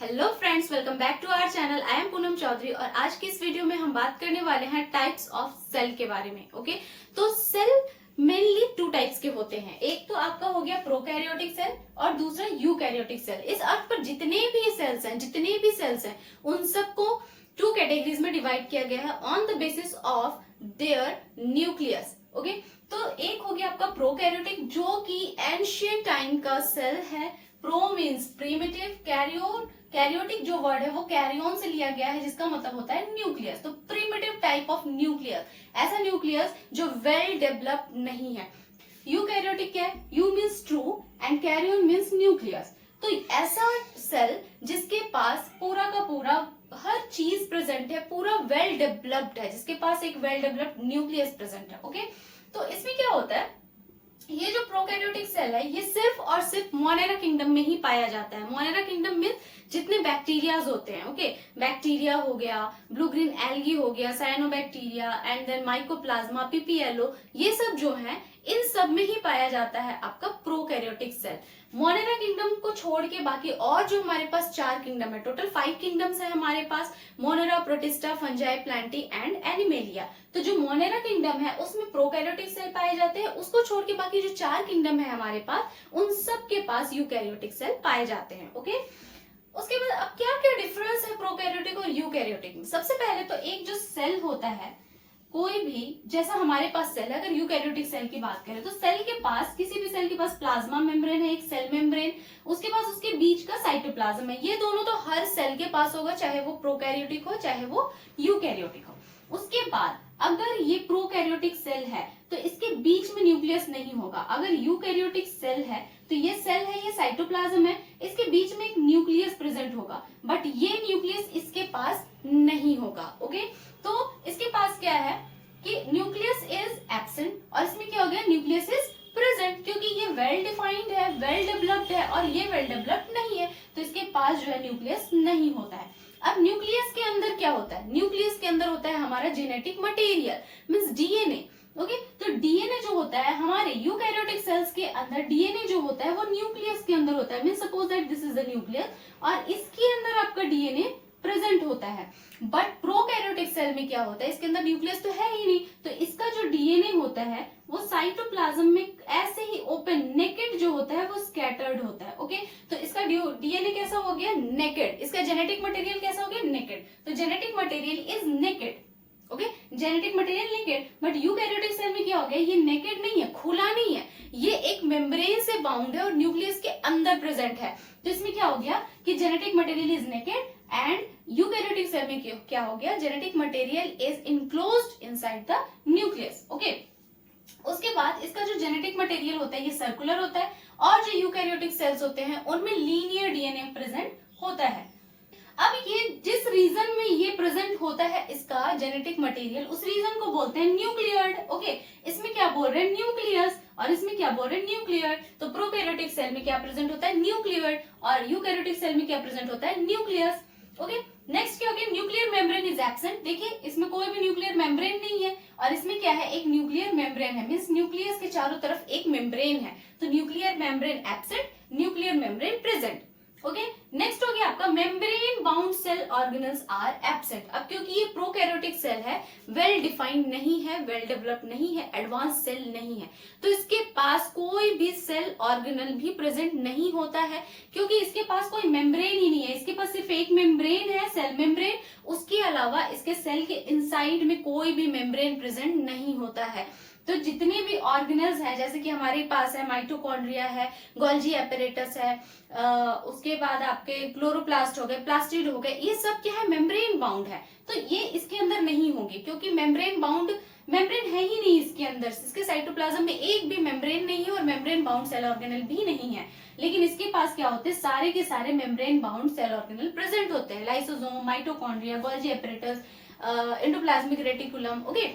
Hello friends, welcome back to our channel. I am Poonam Chaudhary और आज की इस वीडियो में हम बात करने वाले हैं टाइप्स ऑफ सेल के बारे में। ओके, तो सेल मेनली टू टाइप्स के होते हैं। एक तो आपका हो गया प्रोकैरियोटिक सेल और दूसरा यूकैरियोटिक सेल। इस अर्थ पर जितने भी सेल्स हैं उन सबको टू कैटेगरीज में डिवाइड किया गया है on the basis of their nucleus. Okay, तो एक हो गया आपका प्रोकैरियोटिक जो कि एंशिएंट टाइम का सेल है। प्रो मीन्स प्रीमिटिव, कैरियोटिक जो वर्ड है वो कैरियन से लिया गया है जिसका मतलब होता है न्यूक्लियस। तो प्रीमिटिव टाइप ऑफ न्यूक्लियस, ऐसा न्यूक्लियस जो वेल डेवलप्ड नहीं है। यूकैरियोटिक क्या है? Eu means true and karyon means nucleus. तो ऐसा सेल जिसके पास पूरा का पूरा हर चीज प्रेजेंट है, पूरा वेल डेवलप्ड है, जिसके पास एक वेल डेवलप्ड न्यूक्लियस प्रेजेंट है। ओके, तो इसमें क्या होता है, ये जो प्रोकैरियोटिक सेल है ये सिर्फ और सिर्फ मोनेरा किंगडम में ही पाया जाता है। मोनेरा किंगडम में जितने बैक्टीरियाज होते हैं, ओके, बैक्टीरिया हो गया, ब्लू ग्रीन एल्गी हो गया, cyanobacteria and then mycoplasma, PPLO, ये सब जो है इन सब में ही पाया जाता है आपका प्रोकैरियोटिक सेल। मोनेरा किंगडम को छोड़ के बाकी और जो हमारे पास 4 किंगडम है, टोटल 5 किंगडम्स है हमारे पास, Monera, Protista, Fungi, Plantae and Animalia. तो जो मोनेरा किंगडम है उसमें प्रोकैरियोटिक सेल पाए जाते हैं, उसको छोड़ के बाकी जो 4 किंगडम है हमारे पास उन सब के पास यूकैरियोटिक सेल पाए जाते हैं। ओके, उसके बाद अब क्या क्या डिफरेंस है प्रोकैरियोटिक और यूकैरियोटिक में? सबसे पहले तो एक जो सेल होता है, कोई भी, जैसा हमारे पास सेल है, अगर यूकैरियोटिक सेल की बात करें तो सेल के पास, किसी भी सेल के पास प्लाज्मा मेम्ब्रेन है, एक सेल मेम्ब्रेन, उसके पास उसके बीच का साइटोप्लाज्म है। ये दोनों तो हर सेल के पास होगा, चाहे वो प्रोकैरियोटिक हो चाहे वो यूकैरियोटिक हो। उसके बाद अगर ये प्रोकैरियोटिक सेल है तो इसके बीच में न्यूक्लियस नहीं होगा। अगर यूकैरियोटिक सेल है तो ये सेल है, ये साइटोप्लाज्म है, इसके बीच में एक न्यूक्लियस प्रेजेंट होगा, बट ये न्यूक्लियस इसके पास नहीं होगा। ओके, तो इसके पास क्या है कि न्यूक्लियस इज एब्सेंट और इसमें क्या हो गया, न्यूक्लियस इज प्रेजेंट, क्योंकि ये वेल डिफाइंड है, वेल डेवलप्ड है और ये वेल डेवलप्ड नहीं है, तो इसके पास जो है न्यूक्लियस नहीं होता है। अब न्यूक्लियस के अंदर क्या होता है? न्यूक्लियस के अंदर होता है हमारा genetic material, means DNA. Okay, तो डीएनए जो होता है हमारे यूकैरियोटिक सेल्स के अंदर, डीएनए जो होता है वो न्यूक्लियस के अंदर होता है। Means suppose that this is the nucleus और इसके अंदर आपका डीएनए प्रेजेंट होता है। बट प्रोकैरियोटिक सेल में क्या होता है, इसके अंदर न्यूक्लियस तो है ही नहीं, तो इसका जो डीएनए होता है वो साइटोप्लाज्म में ऐसे ही ओपन नेकेड जो होता है वो स्कैटर्ड होता है। ओके, तो इसका डीएनए कैसा हो गया, नेकेड। इसका जेनेटिक मटेरियल कैसा हो गया, नेकेड। तो genetic material is naked. Okay, genetic material naked, but eukaryotic cell में क्या हो गया, ये नेकेड नहीं है, खुला नहीं है, ये एक मेम्ब्रेन से बाउंड है और न्यूक्लियस के अंदर प्रेजेंट है। तो इसमें क्या हो गया कि genetic material is naked and eukaryotic cell में क्या हो गया, genetic material is enclosed inside the nucleus. Okay, उसके बाद इसका जो जेनेटिक मटेरियल होता है ये सर्कुलर होता है और जो यूकैरियोटिक सेल्स होते हैं उनमें लीनियर डीएनए प्रेजेंट होता है। अब ये जिस रीजन में ये प्रेजेंट होता है इसका जेनेटिक मटेरियल, उस रीजन को बोलते हैं न्यूक्लियर्ड। ओके, इसमें क्या बोल रहे हैं, न्यूक्लियस, और इसमें क्या बोल रहे हैं, न्यूक्लियर्ड। तो प्रोकैरियोटिक सेल में क्या प्रेजेंट होता है, न्यूक्लियर्ड, और यूकैरियोटिक सेल में क्या प्रेजेंट होता है, न्यूक्लियस। ओके, नेक्स्ट क्या हो गया, न्यूक्लियर मेम्ब्रेन इज एब्सेंट। देखिए इसमें कोई भी न्यूक्लियर मेम्ब्रेन नहीं है और इसमें क्या है, एक न्यूक्लियर मेम्ब्रेन है, मींस न्यूक्लियस के चारों तरफ एक मेम्ब्रेन है। तो nuclear membrane absent, nuclear membrane present. Okay, next हो गया आपका membrane bound cell organelles are absent. अब क्योंकि ये प्रोकैरियोटिक सेल है, वेल डिफाइंड नहीं है, वेल डेवलप्ड नहीं है, एडवांस सेल नहीं है, तो इसके पास कोई भी सेल ऑर्गेनल भी प्रेजेंट नहीं होता है, क्योंकि इसके पास कोई मेम्ब्रेन ही नहीं है। इसके पास सिर्फ एक मेम्ब्रेन है, सेल मेम्ब्रेन, उसके अलावा इसके सेल के इनसाइड में कोई भी मेम्ब्रेन प्रेजेंट नहीं होता है। तो जितने भी ऑर्गेनल्स हैं, जैसे कि हमारे पास है माइटोकॉन्ड्रिया है, गोल्जी एपरेटस है, उसके बाद आपके क्लोरोप्लास्ट हो गए, प्लास्टिड हो गए, ये सब क्या है, मेम्ब्रेन बाउंड है। तो ये इसके अंदर नहीं होंगे क्योंकि मेम्ब्रेन बाउंड, मेम्ब्रेन है ही नहीं इसके अंदर, इसके साइटोप्लाज्म में एक भी मेम्ब्रेन नहीं है और मेम्ब्रेन बाउंड सेल ऑर्गेनल भी नहीं है। लेकिन इसके पास क्या होते हैं, सारे के सारे membrane bound cell organelle present होते हैं, lysosome, mitochondria, Golgi apparatus, endoplasmic reticulum. Okay,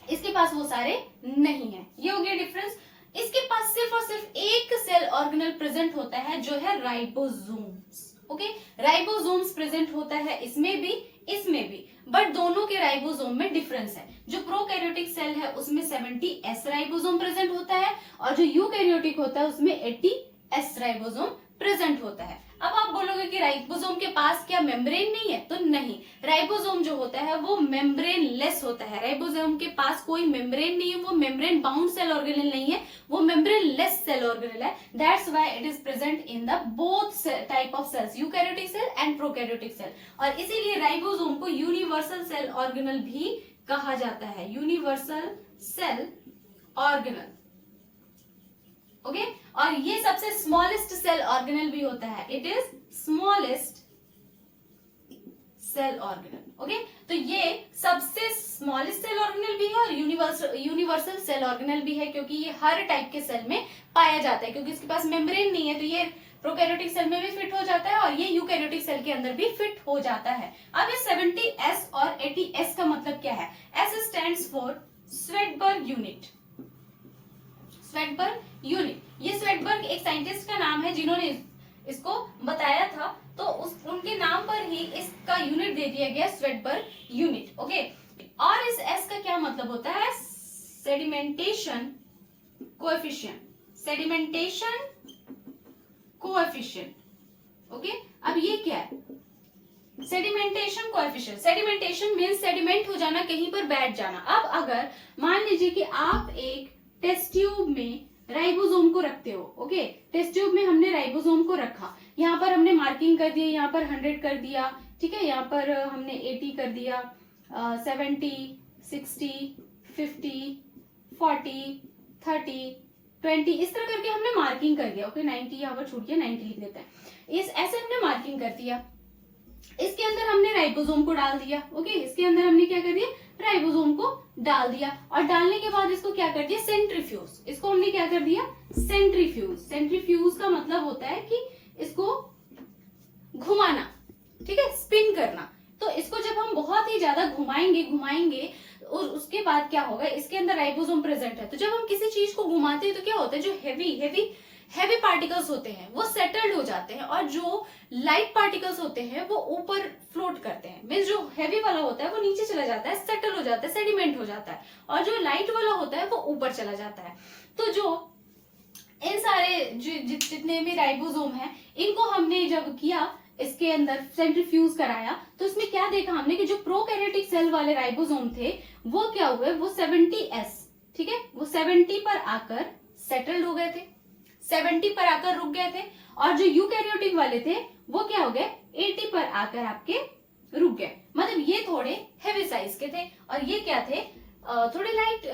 इसके पास वो सारे नहीं है। ये हो गया डिफरेंस। इसके पास सिर्फ और सिर्फ एक सेल ऑर्गेनल प्रेजेंट होता है जो है राइबोसोम्स। ओके, राइबोसोम्स प्रेजेंट होता है इसमें भी, इसमें भी, बट दोनों के राइबोसोम में डिफरेंस है। जो प्रोकैरियोटिक सेल है उसमें 70S राइबोसोम प्रेजेंट होता है और जो यूकैरियोटिक होता है उसमें 80S राइबोसोम प्रेजेंट होता है। अब आप बोलोगे कि राइबोसोम के पास क्या मेम्ब्रेन नहीं है, तो नहीं, राइबोसोम जो होता है वो मेम्ब्रेन लेस होता है। राइबोसोम के पास कोई मेम्ब्रेन नहीं है, वो मेम्ब्रेन बाउंड सेल ऑर्गेनेल नहीं है, वो मेम्ब्रेन लेस सेल ऑर्गेनेल है। That's why it is present in the both type of cells, eukaryotic cell and prokaryotic cell. और इसीलिए राइबोसोम को यूनिवर्सल सेल ऑर्गेनल भी कहा जाता है, यूनिवर्सल सेल ऑर्गेनल। ओके, और ये सबसे स्मॉलेस्ट सेल ऑर्गेनल भी होता है, it is smallest cell organelle. Okay, तो ये सबसे स्मॉलेस्ट सेल ऑर्गेनल भी है और यूनिवर्सल सेल ऑर्गेनल भी है, क्योंकि ये हर टाइप के सेल में पाया जाता है। क्योंकि इसके पास मेम्ब्रेन नहीं है, तो ये प्रोकैरियोटिक सेल में भी फिट हो जाता है और ये यूकैरियोटिक सेल के अंदर भी फिट हो जाता है। अब इस 70S और 80S का मतलब क्या है? S stands for Svedberg unit. Svedberg unit, ये स्वेडबर्ग एक साइंटिस्ट का नाम है जिन्होंने इसको बताया था, तो उनके नाम पर ही इसका यूनिट दे दिया गया, स्वेडबर्ग यूनिट। ओके, और इस S का क्या मतलब होता है? Sedimentation coefficient. Sedimentation coefficient. Okay, अब ये क्या है? Sedimentation coefficient. Sedimentation means sediment हो जाना, कहीं पर बैठ जाना। अब अगर मान लीजिए कि आप एक टेस्ट ट्यूब में राइबोसोम को रखते हो, ओके, टेस्ट ट्यूब में हमने राइबोसोम को रखा, यहाँ पर हमने मार्किंग कर दिया, यहाँ पर 100 कर दिया, ठीक है, यहाँ पर हमने 80 कर दिया, 70, 60, 50, 40, 30, 20, इस तरह करके हमने मार्किंग कर दिया। ओके, 90 यहाँ पर छूट गया, 90 लिख देते हैं। इस ऐसे हमने मार्किंग कर दिया, इसके अंदर हमने राइबोसोम को डाल दिया। ओके, इसके अंदर हमने क्या कर दिया? राइबोसोम को डाल दिया, और डालने के बाद इसको क्या कर दिया? सेंट्रीफ्यूज। इसको हमने क्या कर दिया? सेंट्रीफ्यूज। सेंट्रीफ्यूज का मतलब होता है कि इसको घुमाना, ठीक है, स्पिन करना। तो इसको जब हम बहुत ही ज्यादा घुमाएंगे और उसके बाद क्या होगा? इसके अंदर राइबोसोम प्रेजेंट है, तो जब हम किसी चीज को घुमाते हैं तो क्या होता है? जो हैवी पार्टिकल्स होते हैं वो सेटल्ड हो जाते हैं, और जो लाइट पार्टिकल्स होते हैं वो ऊपर फ्लोट करते हैं। मींस जो हैवी वाला होता है वो नीचे चला जाता है, सेटल हो जाता है, सेडिमेंट हो जाता है, और जो लाइट वाला होता है वो ऊपर चला जाता है। तो जो इन सारे जितने भी राइबोसोम है, इनको हमने जब किया, इसके अंदर सेंट्रीफ्यूज कराया, तो इसमें क्या देखा हमने कि जो प्रोकैरियोटिक सेल वाले राइबोसोम थे वो क्या हुए? वो 70S, ठीक है, वो 70 पर आकर सेटल्ड हो गए थे, 70 पर आकर रुक गए थे। और जो यूकैरियोटिक वाले थे वो क्या हो गए? 80 पर आकर आपके रुक गए। मतलब ये थोड़े हेवी साइज के थे, और ये क्या थे? थोड़े लाइट।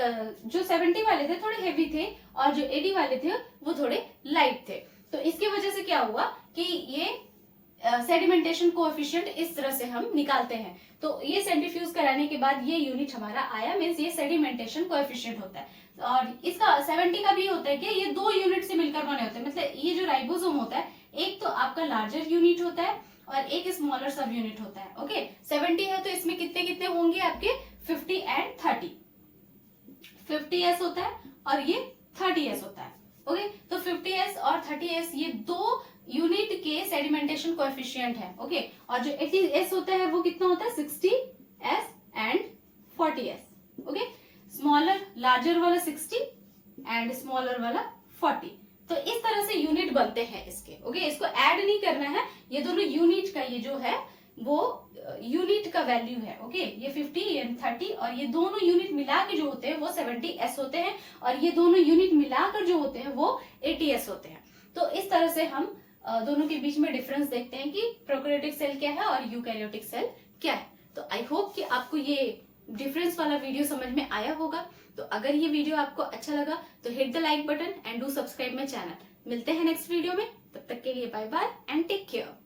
जो 70 वाले थे थोड़े हेवी थे, और जो 80 वाले थे वो थोड़े लाइट थे। तो इसकी वजह से क्या हुआ कि ये सेडिमेंटेशन कोएफिशिएंट इस तरह से हम निकालते हैं। तो ये सेंट्रीफ्यूज कराने के बाद ये यूनिट हमारा आया, मींस ये सेडिमेंटेशन कोएफिशिएंट होता है। और इसका 70 का भी होता है कि ये 2 यूनिट से मिलकर बने होते हैं। मतलब ये जो राइबोसोम होता है, एक तो आपका लार्जर यूनिट होता है और एक स्मॉलर सब यूनिट होता है। ओके, 70 है तो इसमें कितने कितने होंगे आपके? 50 एंड 30। 50S होता है और ये 30S होता है। ओके, तो 50S और 30S ये 2 यूनिट के सेडिमेंटेशन कोएफिशिएंट है। ओके, और जो 80S होता है वो कितना होता है? 60S and 40S। Okay, smaller larger वाला 60 एंड स्मॉलर वाला 40। तो इस तरह से यूनिट बनते हैं इसके। ओके, इसको ऐड नहीं करना है, ये दोनों यूनिट का ये जो है वो यूनिट का वैल्यू है। ओके, ये 50 एंड 30, और ये दोनों यूनिट मिला के जो होते हैं वो 70S होते हैं, और ये दोनों यूनिट मिलाकर जो होते हैं वो 80S होते हैं। तो इस तरह से हम दोनों के बीच में डिफरेंस देखते हैं कि प्रोकैरियोटिक सेल क्या है और यूकैरियोटिक सेल क्या है। तो आई होप कि आपको ये डिफरेंस वाला वीडियो समझ में आया होगा। तो अगर ये वीडियो आपको अच्छा लगा तो hit the like button and do subscribe my channel. मिलते हैं नेक्स्ट वीडियो में, तब तक के लिए bye bye and take care.